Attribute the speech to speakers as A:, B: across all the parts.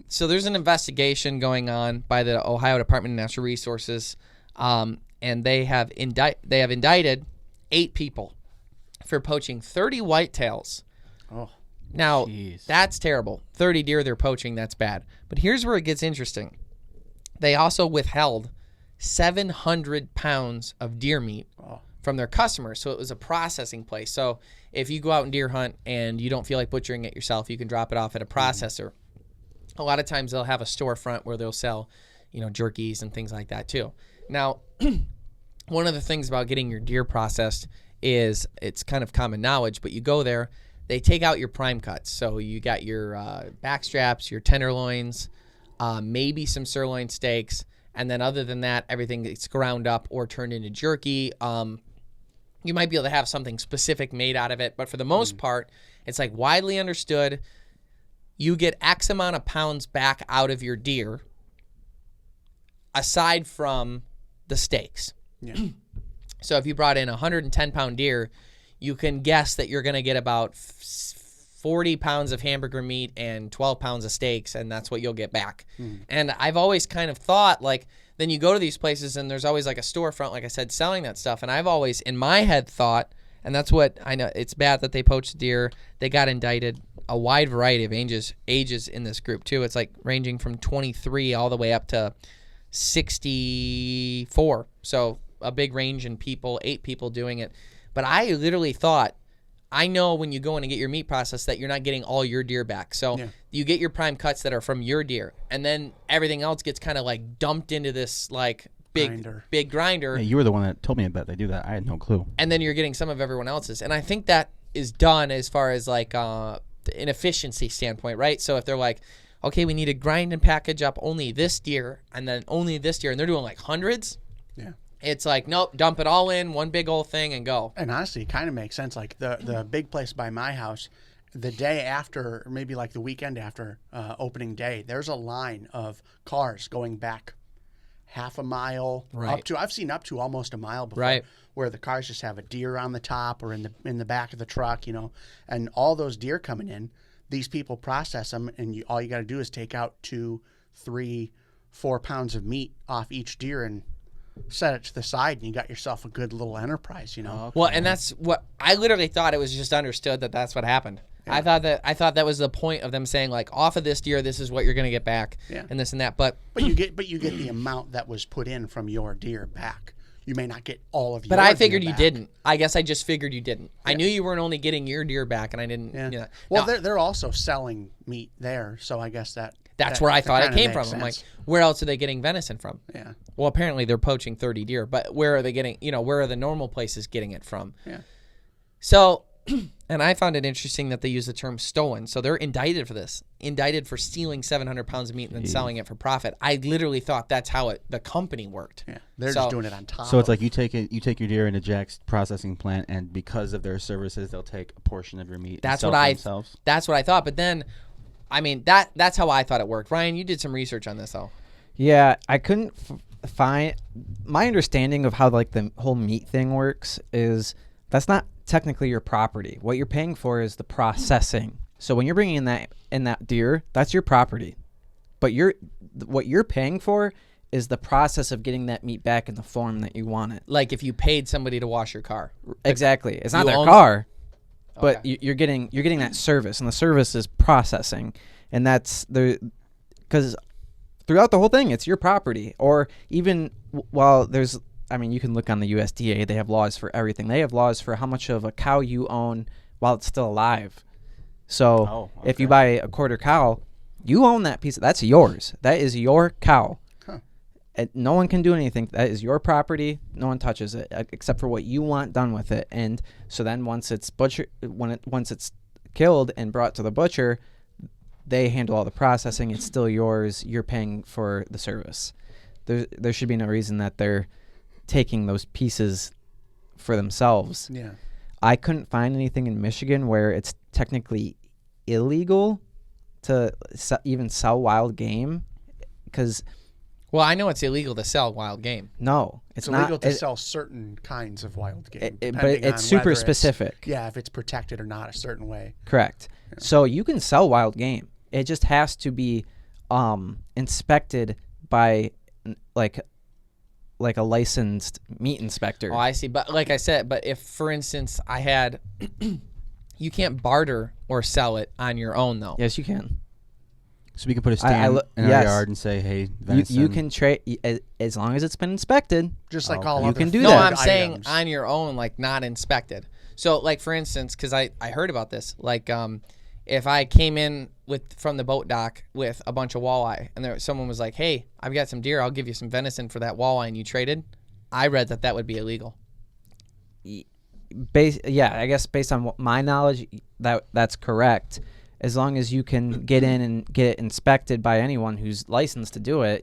A: So there's an investigation going on by the Ohio Department of Natural Resources, and they have indicted 8 people for poaching 30 whitetails.
B: Oh,
A: now
C: jeez.
A: That's terrible. 30 deer they're poaching, that's bad. But here's where it gets interesting. They also withheld 700 pounds of deer meat from their customers. So it was a processing place. So if you go out and deer hunt and you don't feel like butchering it yourself, you can drop it off at a processor. A lot of times they'll have a storefront where they'll sell, jerkies and things like that too. Now, one of the things about getting your deer processed is it's kind of common knowledge, but you go there, they take out your prime cuts. So you got your back straps, your tenderloins, maybe some sirloin steaks, and then other than that, everything gets ground up or turned into jerky. You might be able to have something specific made out of it, but for the most part, it's like widely understood. You get X amount of pounds back out of your deer, aside from the steaks.
B: Yeah.
A: So if you brought in a 110-pound deer, you can guess that you're going to get about 40 pounds of hamburger meat and 12 pounds of steaks, and that's what you'll get back. And I've always kind of thought, then you go to these places, and there's always a storefront, like I said, selling that stuff. And I've always, in my head, thought, and that's what I know, it's bad that they poached deer. They got indicted. A wide variety of ages in this group, too. It's ranging from 23 all the way up to 64. So a big range in people, 8 people doing it. But I literally thought, I know when you go in and get your meat processed that you're not getting all your deer back. So you get your prime cuts that are from your deer, and then everything else gets kind of dumped into this big grinder.
C: Yeah, you were the one that told me about they do that. I had no clue.
A: And then you're getting some of everyone else's. And I think that is done as far as an efficiency standpoint, right? So if they're okay, we need to grind and package up only this deer and then only this deer, and they're doing hundreds.
B: Yeah.
A: It's nope, dump it all in one big old thing and go.
B: And honestly, it kind of makes sense. The big place by my house, the day after, or maybe the weekend after opening day, there's a line of cars going back half a mile up to, I've seen up to almost a mile before, where the cars just have a deer on the top or in the back of the truck, and all those deer coming in, these people process them, and all you got to do is take out 2, 3, 4 pounds of meat off each deer and set it to the side, and you got yourself a good little enterprise,
A: Okay. Well, and that's what I literally thought. It was just understood that that's what happened. Yeah. I thought that was the point of them saying off of this deer, this is what you're going to get back, and this and that. But
B: you get the amount that was put in from your deer back. You may not get all of your.
A: But I figured you didn't. I guess I just figured you didn't. Yeah. I knew you weren't only getting your deer back, and I didn't.
B: Yeah. Well, they're also selling meat there, so I guess
A: that's where I thought it came from.
B: Sense.
A: I'm where else are they getting venison from?
B: Yeah.
A: Well, apparently they're poaching 30 deer, but where are they getting? Where are the normal places getting it from?
B: Yeah.
A: So, and I found it interesting that they use the term stolen. So they're indicted for this, indicted for stealing 700 pounds of meat and then selling it for profit. I literally thought that's how the company worked.
B: Yeah, they're just doing it on top.
C: So it's you take your deer into Jack's processing plant, and because of their services, they'll take a portion of your meat.
A: That's
C: and
A: what
C: sell it themselves.
A: That's what I thought. But then, that's how I thought it worked. Ryan, you did some research on this though.
D: Yeah, I couldn't find my understanding of how the whole meat thing works is that's not technically your property. What you're paying for is the processing. So when you're bringing in that deer, that's your property. But what you're paying for is the process of getting that meat back in the form that you want it.
A: Like if you paid somebody to wash your car.
D: Exactly. It's not their car, but you're getting that service, and the service is processing, and that's because throughout the whole thing, it's your property. Or even while there's, you can look on the USDA. They have laws for everything. They have laws for how much of a cow you own while it's still alive. So if you buy a quarter cow, you own that piece. That's yours. That is your cow.
B: Huh.
D: And no one can do anything. That is your property. No one touches it except for what you want done with it. And so then once it's once it's killed and brought to the butcher, they handle all the processing. It's still yours. You're paying for the service. There should be no reason that they're taking those pieces for themselves.
B: Yeah.
D: I couldn't find anything in Michigan where it's technically illegal to even sell wild game, because
A: well, I know it's illegal to sell wild game.
D: No,
B: it's illegal to sell certain kinds of wild game,
D: but it's super specific.
B: If it's protected or not a certain way.
D: Correct. Yeah. So you can sell wild game. It just has to be inspected by like a licensed meat inspector.
A: Oh, I see. But like I said, but if, for instance, I had, you can't barter or sell it on your own, though.
D: Yes, you can.
C: So we can put a stand in our
D: yes.
C: yard and say, "Hey,
D: You
C: venison."
D: can trade as long as it's been inspected.
B: Just like
C: Okay.
B: all
D: You
B: other
D: can do
A: No,
D: that.
A: I'm saying
B: items.
A: on your own, like not inspected. So, like for instance, because I heard about this, like if I came in from the boat dock with a bunch of walleye, and someone was like, "Hey, I've got some deer. I'll give you some venison for that walleye," and you traded, I read that would be illegal.
D: I guess based on my knowledge, that's correct. As long as you can get in and get it inspected by anyone who's licensed to do it,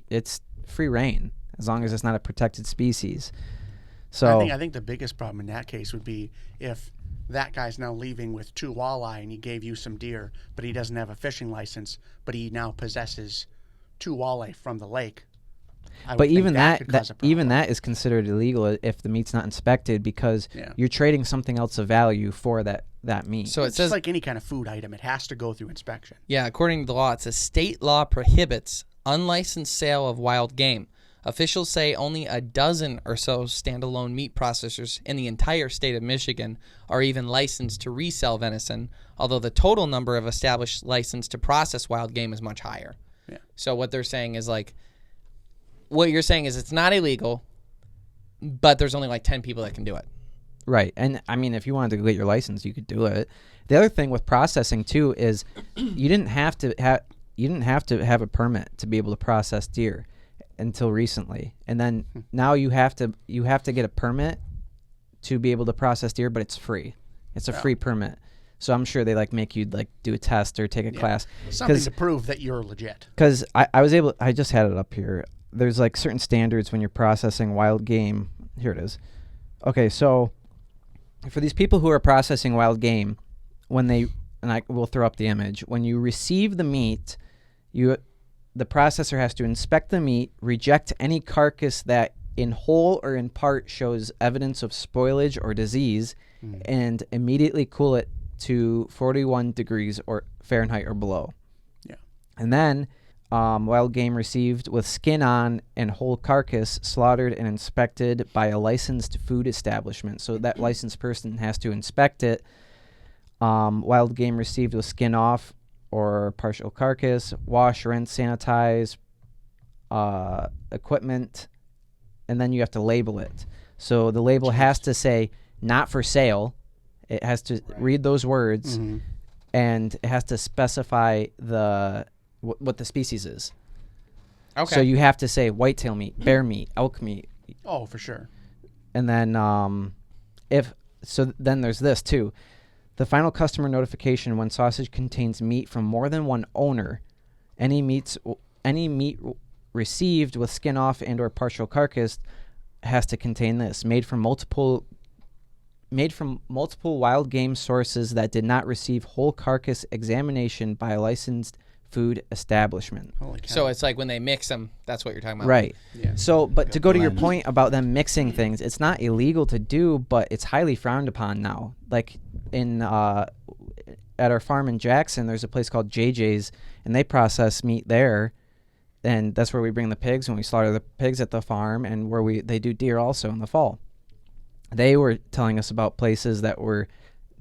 D: it's free reign. As long as it's not a protected species. So
B: I think the biggest problem in that case would be if that guy's now leaving with 2 walleye and he gave you some deer, but he doesn't have a fishing license, but he now possesses 2 walleye from the lake.
D: But even
B: could cause a
D: even
B: problem.
D: that is considered illegal if the meat's not inspected, because you're trading something else of value for that meat.
A: So it
B: It's
A: says,
B: just like any kind of food item; it has to go through inspection.
A: yeah, according to the law, it says state law prohibits unlicensed sale of wild game. Officials say only a dozen or so standalone meat processors in the entire state of Michigan are even licensed to resell venison, although the total number of established licensed to process wild game is much higher.
B: Yeah.
A: So what they're saying is like, what you're saying is it's not illegal, but there's only like 10 people that can do it.
D: Right. And I mean, if you wanted to get your license, you could do it. The other thing with processing too is you didn't have to have a permit to be able to process deer until recently. And then now you have to get a permit to be able to process deer, but it's free. It's a free permit. So I'm sure they make you do a test or take a class.
B: Something to prove that you're legit.
D: Because I just had it up here. There's certain standards when you're processing wild game. Here it is. Okay, so for these people who are processing wild game, I will throw up the image. When you receive the meat, the processor has to inspect the meat, reject any carcass that in whole or in part shows evidence of spoilage or disease, and immediately cool it to 41 degrees or Fahrenheit or below.
B: Yeah.
D: And then wild game received with skin on and whole carcass slaughtered and inspected by a licensed food establishment. So that licensed person has to inspect it. Wild game received with skin off or partial carcass, wash, rinse, sanitize, equipment, and then you have to label it. So the label has to say not for sale. It has to read those words, and it has to specify what the species is.
A: Okay.
D: So you have to say whitetail meat, bear meat, elk meat,
B: Oh, for sure.
D: and then then there's this too. The final customer notification when sausage contains meat from more than one owner, any meat received with skin off and or partial carcass has to contain this: made from multiple wild game sources that did not receive whole carcass examination by a licensed food establishment.
B: Holy cow.
A: So it's like when they mix them, that's what you're talking about.
D: Right.
B: Yeah.
D: So, but to go to your
C: blend.
D: point about them mixing things, it's not illegal to do, but it's highly frowned upon now. Like at our farm in Jackson, there's a place called JJ's, and they process meat there, and that's where we bring the pigs when we slaughter the pigs at the farm, and where they do deer also in the fall. They were telling us about places that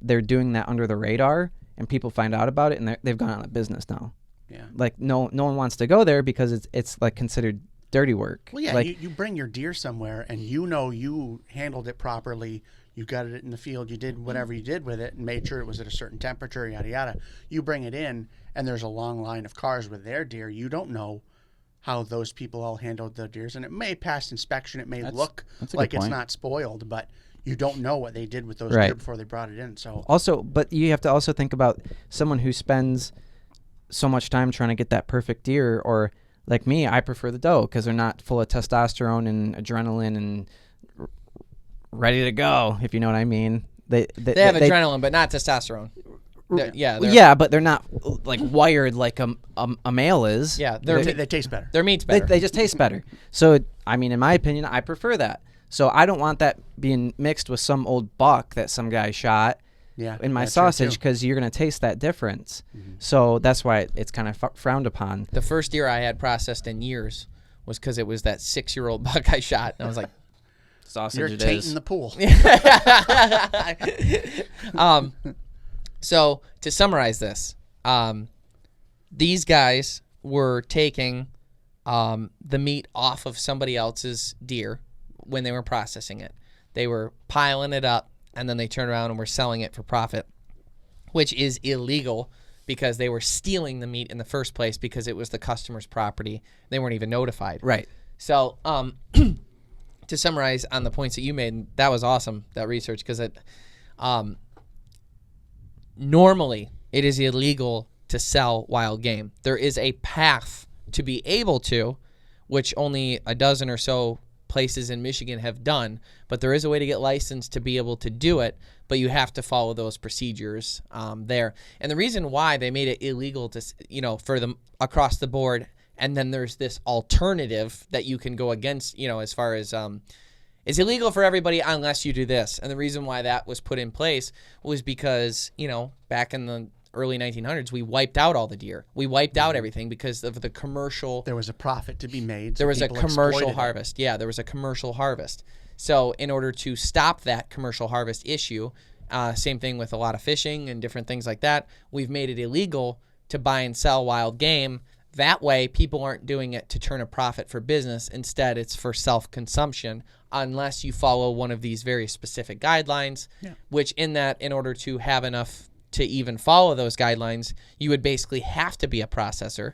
D: they're doing that under the radar, and people find out about it, and they've gone out of business now.
B: Yeah.
D: No one wants to go there because it's considered dirty work.
B: Well, yeah, you bring your deer somewhere and you handled it properly. You got it in the field. You did whatever you did with it and made sure it was at a certain temperature, yada, yada. You bring it in and there's a long line of cars with their deer. You don't know how those people all handled their deers. And it may pass inspection. It may look
C: that's a good
B: like it's
C: point.
B: not spoiled, but you don't know what they did with those
D: Right.
B: deer before they brought it in. So
D: Also, but you have to also think about someone who spends so much time trying to get that perfect deer, or like me, I prefer the doe because they're not full of testosterone and adrenaline and ready to go, if you know what I mean. They
A: They have adrenaline, but not testosterone. Yeah.
D: Yeah, but they're not wired like a male is.
A: Yeah,
B: they taste better.
A: Their meat's better.
D: They just taste better. So, I mean, in my opinion, I prefer that. So I don't want that being mixed with some old buck that some guy shot
B: Yeah,
D: in my
B: that's true,
D: sausage
B: too.
D: because you're going to taste that difference. So that's why it's kind of frowned upon.
A: The first deer I had processed in years was because it was that 6-year-old buck I shot, and I was like,
D: Sausage
B: You're
D: it
B: tainting
D: is.
B: the pool.
A: So to summarize this, these guys were taking the meat off of somebody else's deer when they were processing it. They were piling it up, and then they turned around and were selling it for profit, which is illegal because they were stealing the meat in the first place because it was the customer's property. They weren't even notified.
D: Right.
A: So to summarize on the points that you made, that was awesome, that research, because it normally it is illegal to sell wild game. There is a path to be able to, which only a dozen or so places in Michigan have done, but there is a way to get licensed to be able to do it, but you have to follow those procedures there. And the reason why they made it illegal to, for them across the board, and then there's this alternative that you can go against, as far as it's illegal for everybody unless you do this. And the reason why that was put in place was because, back in the early 1900s, we wiped out all the deer. We wiped out everything because of the commercial.
B: There was a profit to be made. So
A: There was a
B: people
A: commercial
B: exploited it.
A: harvest. Yeah, there was a commercial harvest. So in order to stop that commercial harvest issue, same thing with a lot of fishing and different things like that, we've made it illegal to buy and sell wild game. That way, people aren't doing it to turn a profit for business. Instead, it's for self-consumption unless you follow one of these very specific guidelines, which in order to have enough to even follow those guidelines, you would basically have to be a processor.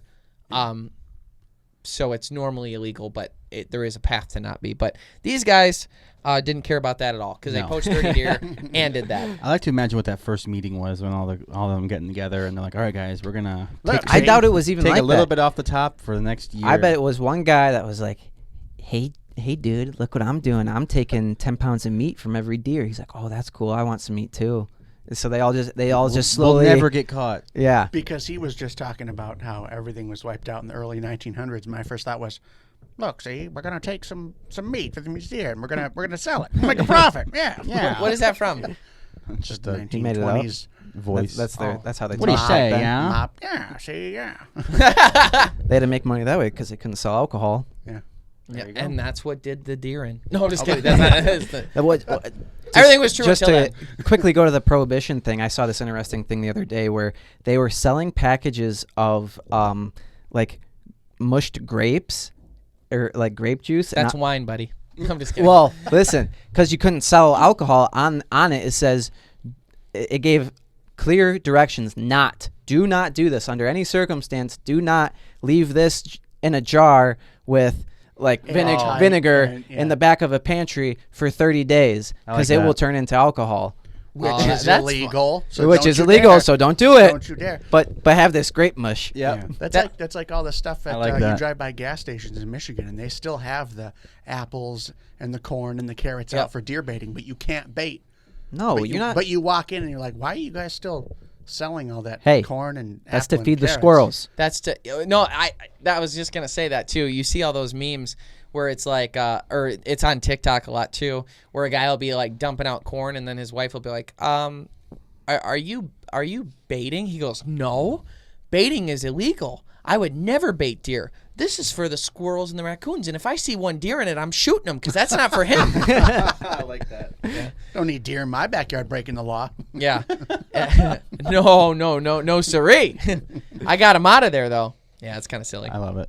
A: So it's normally illegal, but there is a path to not be. But these guys didn't care about that at all because they
C: No.
A: poached 30 deer and did that.
C: I like to imagine what that first meeting was when all of them getting together and they're like, "All right, guys, we're gonna
B: Look,
D: I doubt it was even
C: take
D: like
C: a little
D: that.
C: bit off the top for the next year."
D: I bet it was one guy that was like, hey, dude, look what I'm doing. I'm taking 10 pounds of meat from every deer. He's like, oh, that's cool. I want some meat too. So they all just slowly.
C: We'll never get caught.
D: Yeah.
B: Because he was just talking about how everything was wiped out in the early 1900s. My first thought was, look, see, we're gonna take some meat from these deer and we're gonna sell it, make a profit. Yeah.
A: What is that from?
C: Just a
D: He made it up.
B: 1920s
C: voice.
D: That's how they
C: What do you
D: talk
C: say?
D: back then.
C: Yeah.
B: mop. Yeah, see, yeah.
D: They had to make money that way because they couldn't sell alcohol.
A: Yeah, and that's what did the deer in. No, I'm just kidding. That's not, that's the,
D: Everything
A: was true
D: Just
A: until
D: to quickly go to the prohibition thing, I saw this interesting thing the other day where they were selling packages of like mushed grapes or like grape juice. and
A: that's wine, buddy. I'm just kidding.
D: Well, listen, because you couldn't sell alcohol on it. It says it gave clear directions. Do not do this under any circumstance. Do not leave this in a jar with like
B: Airtight
D: vinegar
B: and- yeah.
D: in the back of a pantry for 30 days
C: I like
D: because it
C: that.
D: will turn into alcohol,
B: Which
A: Oh,
B: is
A: that's
B: illegal. So
D: which
B: don't
D: is
B: you
D: illegal.
B: dare.
D: So don't do it.
B: Don't you dare.
D: But have this grape mush.
B: Yeah. That's like all the stuff that
C: like
B: you
C: that.
B: drive by gas stations in Michigan, and they still have the apples and the corn and the carrots
A: Yep.
B: out for deer baiting, but you can't bait.
D: No,
B: but
D: you're not.
B: But you walk in and you're like, why are you guys still selling all that
D: Hey,
B: corn and
D: That's
B: apple
D: to
B: and
D: feed the
B: carrots?
D: squirrels.
A: That's to no. I was just gonna say that too. You see all those memes where it's like, or it's on TikTok a lot too, where a guy will be like dumping out corn, and then his wife will be like, are you baiting? He goes, no, baiting is illegal. I would never bait deer. This is for the squirrels and the raccoons, and if I see one deer in it, I'm shooting him because that's not for him.
C: I like that.
B: Don't need deer in my backyard breaking the law.
A: Yeah. No, siree. I got him out of there though. Yeah, it's kind of silly.
C: I love it.